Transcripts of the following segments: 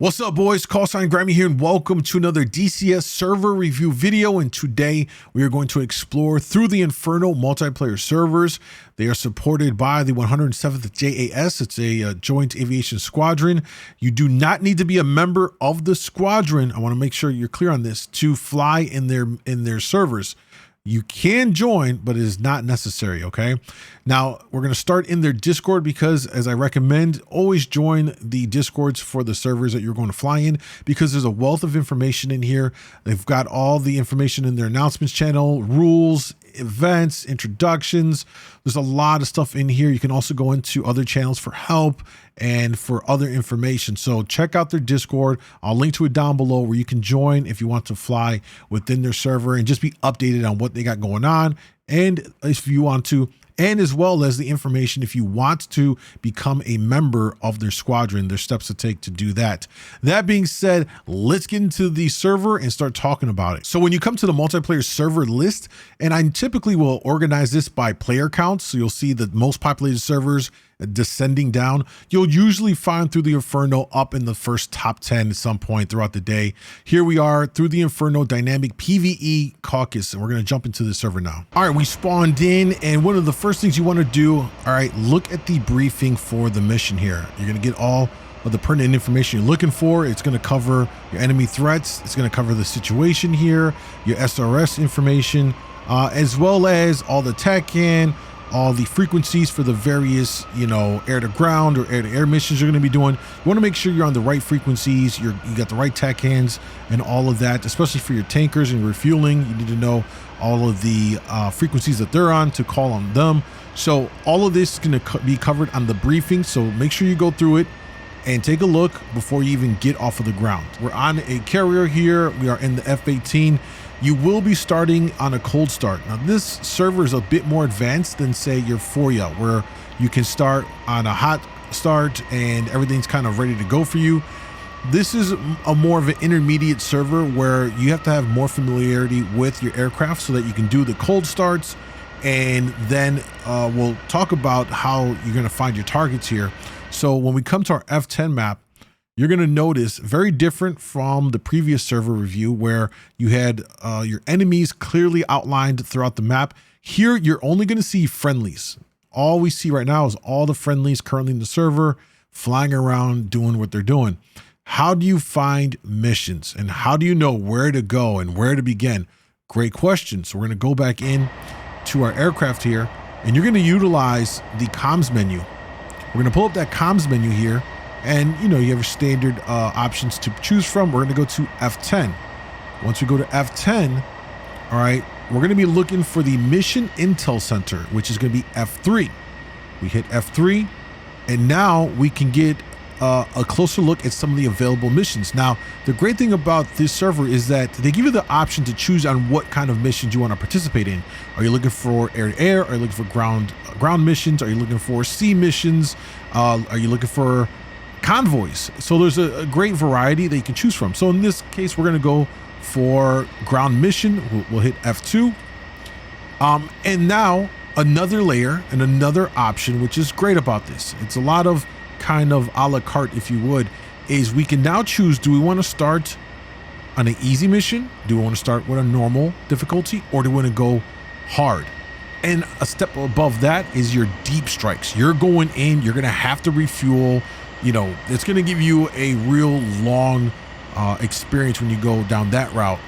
What's up, boys? Callsign Grimey here, and welcome to another DCS server review video. And today we are going to explore through the Inferno multiplayer servers. They are supported by the 107th JAS. It's a joint aviation squadron. You do not need to be a member of the squadron. I want to make sure you're clear on this to fly in their servers. You can join, but it is not necessary, okay? Now, we're going to start in their Discord because, as I recommend, always join the Discords for the servers that you're going to fly in because there's a wealth of information in here. They've got all the information in their announcements channel, rules, events, introductions. There's a lot of stuff in here. You can also go into other channels for help and for other information. So check out their Discord. I'll link to it down below where you can join if you want to fly within their server and just be updated on what they got going on. And if you want to, and as well as the information if you want to become a member of their squadron, there's steps to take to do that. That being said, let's get into the server and start talking about it. So when you come to the multiplayer server list, and I typically will organize this by player counts, so you'll see the most populated servers descending down. You'll usually find through the Inferno up in the first top 10 at some point throughout the day. Here we are through the Inferno dynamic PvE caucus, and we're going to jump into the server now. All right, we spawned in, and one of the first things you want to do, all right, look at the briefing for the mission here. You're going to get all of the pertinent information you're looking for. It's going to cover your enemy threats. It's going to cover the situation here, your SRS information, as well as all the tech in, all the frequencies for the various, air to ground or air to air missions you're going to be doing. You want to make sure you're on the right frequencies, you got the right tech hands and all of that, especially for your tankers and refueling. You need to know all of the frequencies that they're on to call on them. So all of this is going to be covered on the briefing. So make sure you go through it and take a look before you even get off of the ground. We're on a carrier here. We are in the F-18. You will be starting on a cold start. Now this server is a bit more advanced than say your Foya, where you can start on a hot start and everything's kind of ready to go for you. This is a more of an intermediate server where you have to have more familiarity with your aircraft so that you can do the cold starts. And then we'll talk about how you're going to find your targets here. So when we come to our F10 map, you're going to notice very different from the previous server review where you had your enemies clearly outlined throughout the map. Here, you're only going to see friendlies. All we see right now is all the friendlies currently in the server flying around doing what they're doing. How do you find missions and how do you know where to go and where to begin? Great question. So we're going to go back in to our aircraft here and you're going to utilize the comms menu. We're going to pull up that comms menu here. And you have your standard options to choose from. We're going to go to F10. Once we go to F10, all right, we're going to be looking for the Mission Intel Center, which is going to be F3. We hit F3, and now we can get a closer look at some of the available missions. Now, the great thing about this server is that they give you the option to choose on what kind of missions you want to participate in. Are you looking for air-to-air? Are you looking for ground missions? Are you looking for sea missions? Are you looking for convoys? So there's a great variety that you can choose from. So in this case, we're going to go for ground mission. We'll hit F2. And now another layer and another option, which is great about this. It's a lot of kind of a la carte, if you would, is we can now choose, do we want to start on an easy mission? Do we want to start with a normal difficulty, or do we want to go hard? And a step above that is your deep strikes. You're going in, you're going to have to refuel. It's going to give you a real long experience when you go down that route.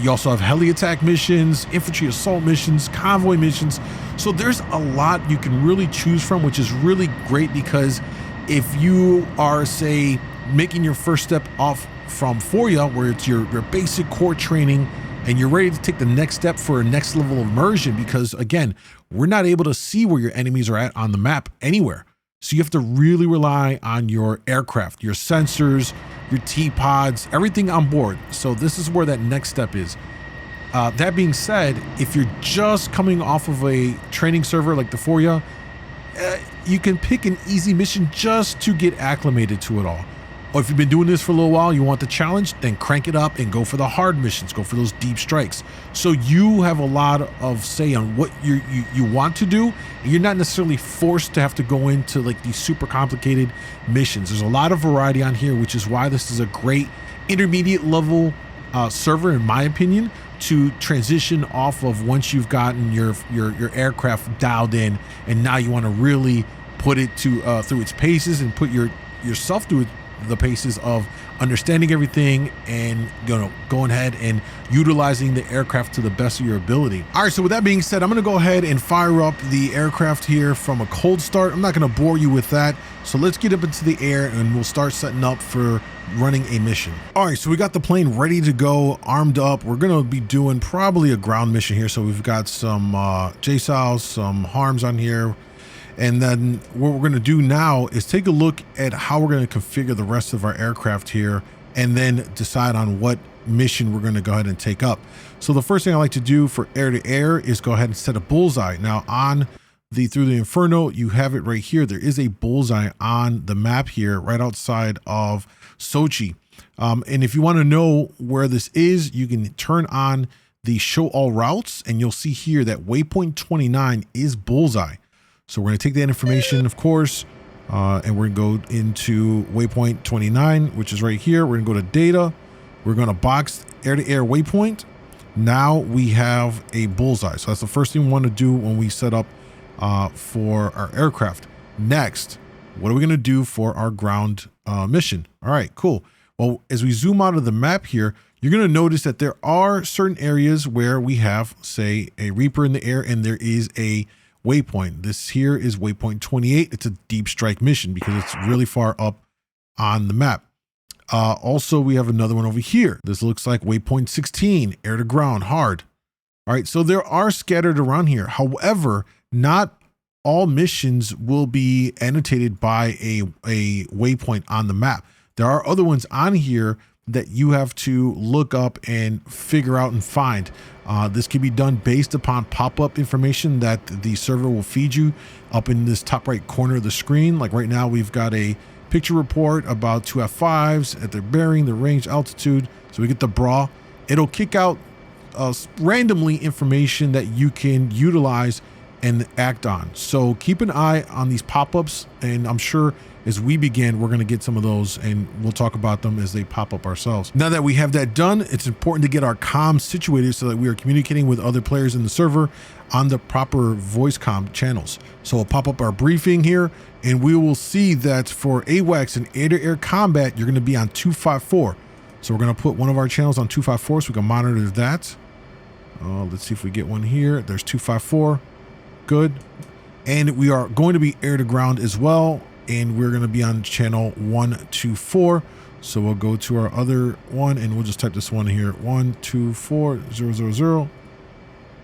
You also have heli attack missions, infantry assault missions, convoy missions. So there's a lot you can really choose from, which is really great because if you are, say, making your first step off from Foya, where it's your basic core training, and you're ready to take the next step for a next level of immersion, because again, we're not able to see where your enemies are at on the map anywhere. So you have to really rely on your aircraft, your sensors, your T-pods, everything on board. So this is where that next step is. That being said, if you're just coming off of a training server like the Foya, you can pick an easy mission just to get acclimated to it all. Or if you've been doing this for a little while, you want the challenge, then crank it up and go for the hard missions, go for those deep strikes. So you have a lot of say on what you want to do, and you're not necessarily forced to have to go into like these super complicated missions. There's a lot of variety on here, which is why this is a great intermediate level server, in my opinion, to transition off of once you've gotten your aircraft dialed in, and now you want to really put it to through its paces and put yourself through the paces of understanding everything and going ahead and utilizing the aircraft to the best of your ability. All right, so with that being said, I'm going to go ahead and fire up the aircraft here from a cold start. I'm not going to bore you with that, so let's get up into the air and we'll start setting up for running a mission. All right, so we got the plane ready to go, armed up. We're going to be doing probably a ground mission here. So we've got some JSOWs, some harms on here. And then what we're going to do now is take a look at how we're going to configure the rest of our aircraft here, and then decide on what mission we're going to go ahead and take up. So the first thing I like to do for air to air is go ahead and set a bullseye. Now on through the Inferno, you have it right here. There is a bullseye on the map here, right outside of Sochi. And if you want to know where this is, you can turn on the show all routes, and you'll see here that waypoint 29 is bullseye. So we're going to take that information, of course, and we're going to go into waypoint 29, which is right here. We're going to go to data. We're going to box air-to-air waypoint. Now we have a bullseye. So that's the first thing we want to do when we set up for our aircraft. Next, what are we going to do for our ground mission? All right, cool. Well, as we zoom out of the map here, you're going to notice that there are certain areas where we have, say, a Reaper in the air, and there is a waypoint. This here is waypoint 28. It's a deep strike mission because it's really far up on the map. Also, we have another one over here. This looks like waypoint 16, air to ground, hard. All right, so there are scattered around here. However, not all missions will be annotated by a waypoint on the map. There are other ones on here that you have to look up and figure out and find. This can be done based upon pop-up information that the server will feed you up in this top right corner of the screen. Like right now, we've got a picture report about 2 F5s at their bearing, the range, altitude. So we get the BRA. It'll kick out randomly information that you can utilize and act on. So keep an eye on these pop-ups, and I'm sure as we begin, we're going to get some of those, and we'll talk about them as they pop up ourselves. Now that we have that done, it's important to get our comms situated so that we are communicating with other players in the server on the proper voice comm channels. So we'll pop up our briefing here, and we will see that for AWACS and air-to-air combat, you're going to be on 254. So we're going to put one of our channels on 254 so we can monitor that. Let's see if we get one here. There's 254. Good. And we are going to be air to ground as well, and we're going to be on channel 124. So we'll go to our other one, and we'll just type this one here, 124000,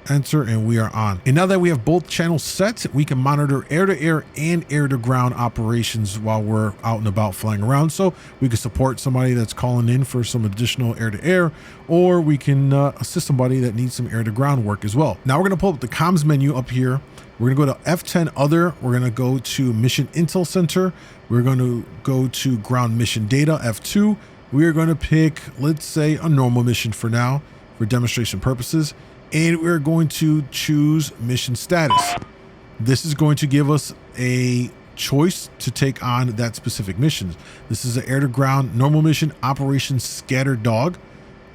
enter, and we are on. And now that we have both channels set, we can monitor air-to-air and air-to-ground operations while we're out and about flying around. So we can support somebody that's calling in for some additional air-to-air, or we can assist somebody that needs some air-to-ground work as well. Now we're going to pull up the comms menu up here. We're going to go to F10 Other. We're going to go to Mission Intel Center. We're going to go to Ground Mission Data, F2. We are going to pick, let's say, a normal mission for now, for demonstration purposes. And we're going to choose Mission Status. This is going to give us a choice to take on that specific mission. This is an air-to-ground normal mission, Operation Scattered Dog.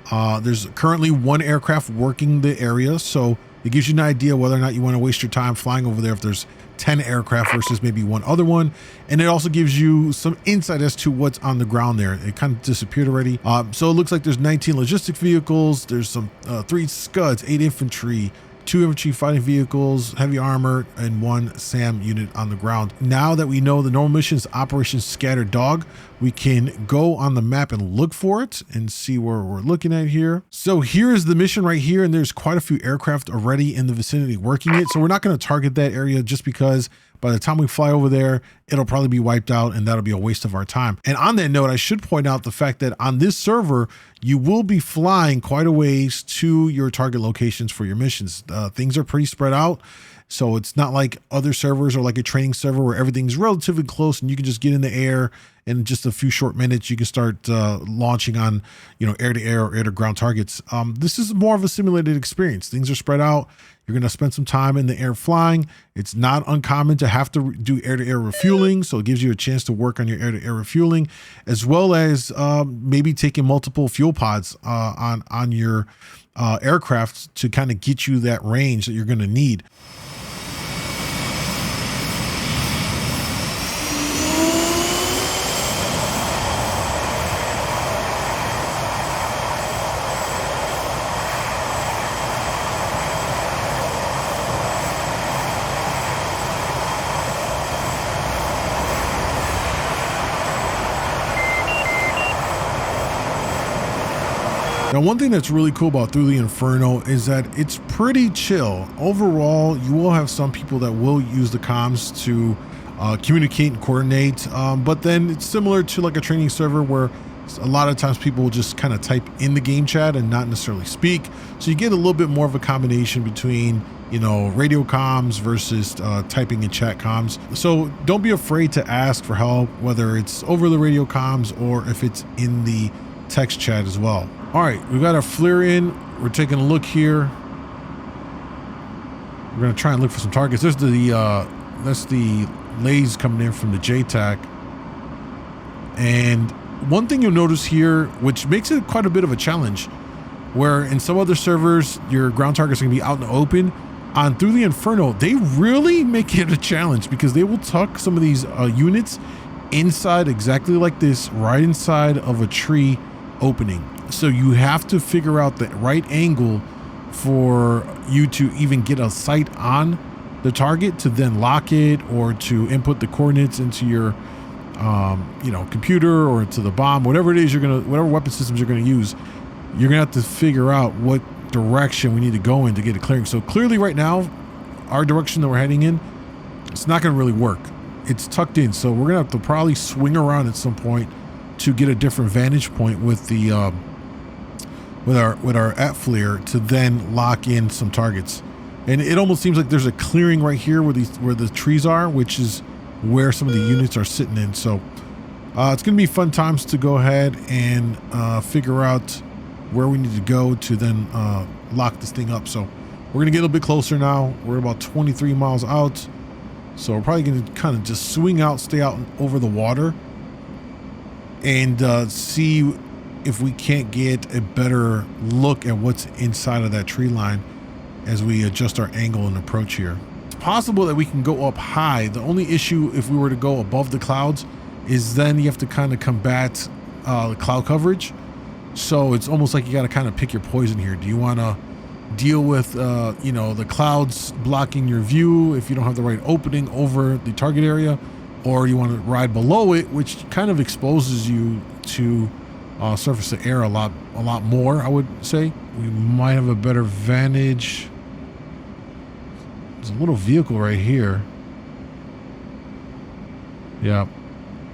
There's currently one aircraft working the area, so it gives you an idea whether or not you want to waste your time flying over there if there's 10 aircraft versus maybe one other one. And it also gives you some insight as to what's on the ground there. It kind of disappeared already. So it looks like there's 19 logistic vehicles. There's some 3 Scuds, 8 infantry, 2 infantry fighting vehicles, heavy armor, and 1 SAM unit on the ground. Now that we know the normal mission is Operation Scattered Dog, we can go on the map and look for it and see where we're looking at here. So here is the mission right here, and there's quite a few aircraft already in the vicinity working it. So we're not going to target that area just because by the time we fly over there, it'll probably be wiped out, and that'll be a waste of our time. And on that note, I should point out the fact that on this server, you will be flying quite a ways to your target locations for your missions. Things are pretty spread out. So it's not like other servers or like a training server where everything's relatively close and you can just get in the air in just a few short minutes, you can start launching on, air-to-air or air-to-ground targets. This is more of a simulated experience. Things are spread out. You're going to spend some time in the air flying. It's not uncommon to have to do air-to-air refueling, so it gives you a chance to work on your air-to-air refueling, as well as maybe taking multiple fuel pods on your aircraft to kind of get you that range that you're going to need. Now, one thing that's really cool about Through the Inferno is that it's pretty chill. Overall, you will have some people that will use the comms to communicate and coordinate, but then it's similar to like a training server where a lot of times people will just kind of type in the game chat and not necessarily speak. So you get a little bit more of a combination between, radio comms versus typing in chat comms. So don't be afraid to ask for help, whether it's over the radio comms or if it's in the text chat as well. All right, we've got our flare in. We're taking a look here. We're gonna try and look for some targets. There's that's the lays coming in from the JTAC. And one thing you'll notice here, which makes it quite a bit of a challenge, where in some other servers, your ground targets are gonna be out in the open. On Through the Inferno, they really make it a challenge because they will tuck some of these units inside exactly like this, right inside of a tree opening. So you have to figure out the right angle for you to even get a sight on the target to then lock it, or to input the coordinates into your computer or to the bomb, whatever it is whatever weapon systems you're gonna use. You're gonna have to figure out what direction we need to go in to get a clearing. So clearly right now, our direction that we're heading in, it's not gonna really work. It's tucked in, so we're gonna have to probably swing around at some point to get a different vantage point with the with our at-flare to then lock in some targets. And it almost seems like there's a clearing right here where the trees are, which is where some of the units are sitting in. So it's gonna be fun times to go ahead and figure out where we need to go to then lock this thing up. So we're gonna get a little bit closer now. We're about 23 miles out. So we're probably gonna kind of just swing out, stay out over the water, and see if we can't get a better look at what's inside of that tree line as we adjust our angle and approach here. It's possible that we can go up high. The only issue if we were to go above the clouds is then you have to kind of combat the cloud coverage. So it's almost like you got to kind of pick your poison here. Do you want to deal with the clouds blocking your view if you don't have the right opening over the target area, or you want to ride below it, which kind of exposes you to surface to air a lot more, I would say. We might have a better vantage. There's a little vehicle right here. Yeah,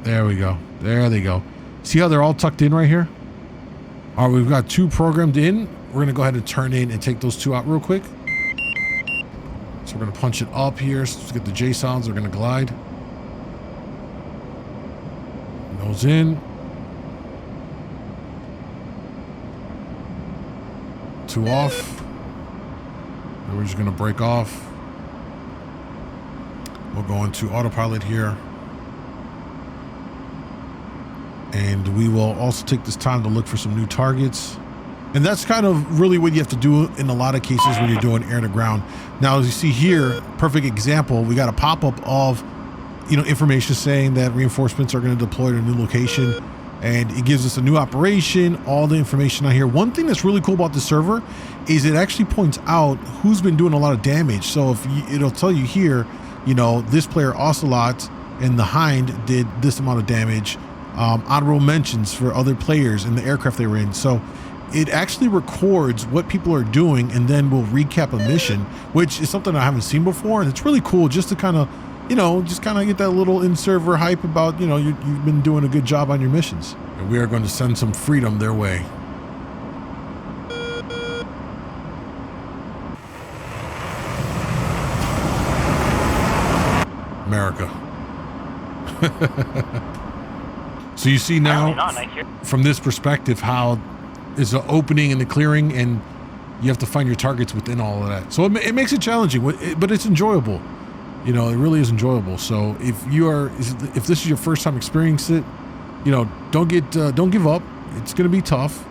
there we go. There they go. See how they're all tucked in right here? All right, we've got two programmed in. We're gonna go ahead and turn in and take those two out real quick. So we're gonna punch it up here. So let's get the J sounds. We're gonna glide. Nose in. Two off. And we're just gonna break off. We'll go into autopilot here. And we will also take this time to look for some new targets. And that's kind of really what you have to do in a lot of cases when you're doing air to ground. Now, as you see here, perfect example, we got a pop-up of, information saying that reinforcements are going to deploy to a new location, and it gives us a new operation, all the information out here. One thing that's really cool about the server is it actually points out who's been doing a lot of damage. So it'll tell you here, this player Ocelot and the Hind did this amount of damage. Honorable mentions for other players in the aircraft they were in. So it actually records what people are doing and then will recap a mission, which is something I haven't seen before. And it's really cool just to kind of, get that little in-server hype about, you've been doing a good job on your missions. And we are going to send some freedom their way. America. So you see now from this perspective how is the opening and the clearing, and you have to find your targets within all of that. So it makes it challenging, but it's enjoyable. You know, it really is enjoyable. So if this is your first time experiencing it, you know, don't give up. It's going to be tough.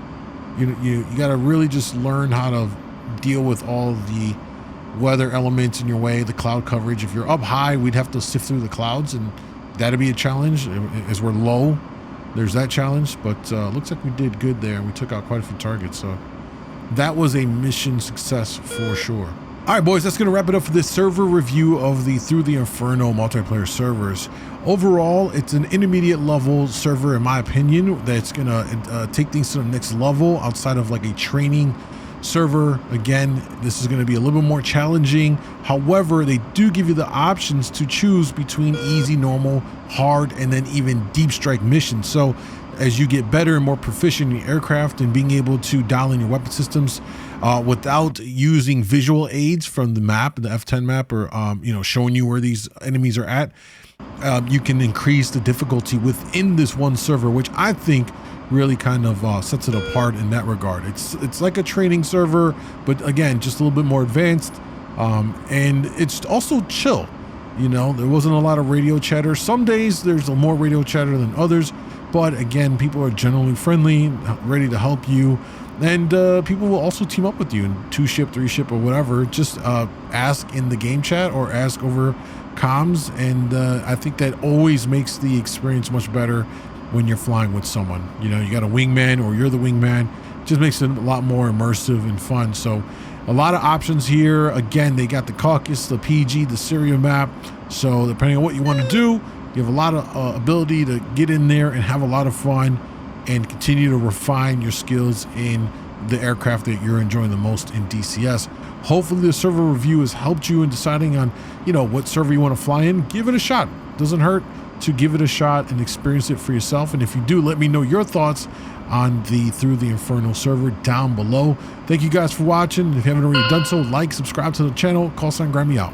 You got to really just learn how to deal with all the weather elements in your way, the cloud coverage. If you're up high, we'd have to sift through the clouds, and that'd be a challenge. As we're low, there's that challenge, but looks like we did good there. We took out quite a few targets, so that was a mission success for sure. All right, boys, that's going to wrap it up for this server review of the Through the Inferno multiplayer servers. Overall, it's an intermediate level server, in my opinion, that's going to take things to the next level outside of like a training server. Again, this is going to be a little bit more challenging. However, they do give you the options to choose between easy, normal, hard, and then even deep strike missions. So as you get better and more proficient in your aircraft and being able to dial in your weapon systems without using visual aids from the map, the F10 map, or you know, showing you where these enemies are at, you can increase the difficulty within this one server, which I think really kind of sets it apart in that regard. It's like a training server, but again, just a little bit more advanced, and it's also chill. You know, there wasn't a lot of radio chatter. Some days there's more radio chatter than others, but again, people are generally friendly, ready to help you, and people will also team up with you in 2-ship, 3-ship, or whatever. Just ask in the game chat or ask over comms, and I think that always makes the experience much better when you're flying with someone. You know, you got a wingman or you're the wingman. It just makes it a lot more immersive and fun. So a lot of options here. Again, they got the Caucasus, the PG, the Syria map. So depending on what you want to do, you have a lot of ability to get in there and have a lot of fun and continue to refine your skills in the aircraft that you're enjoying the most in DCS. Hopefully the server review has helped you in deciding on, you know, what server you want to fly in. Give it a shot. Doesn't hurt to give it a shot and experience it for yourself. And if you do, let me know your thoughts on the Through the Inferno server down below. Thank you guys for watching. If you haven't already done so, like, subscribe to the channel. Callsign Grimey out.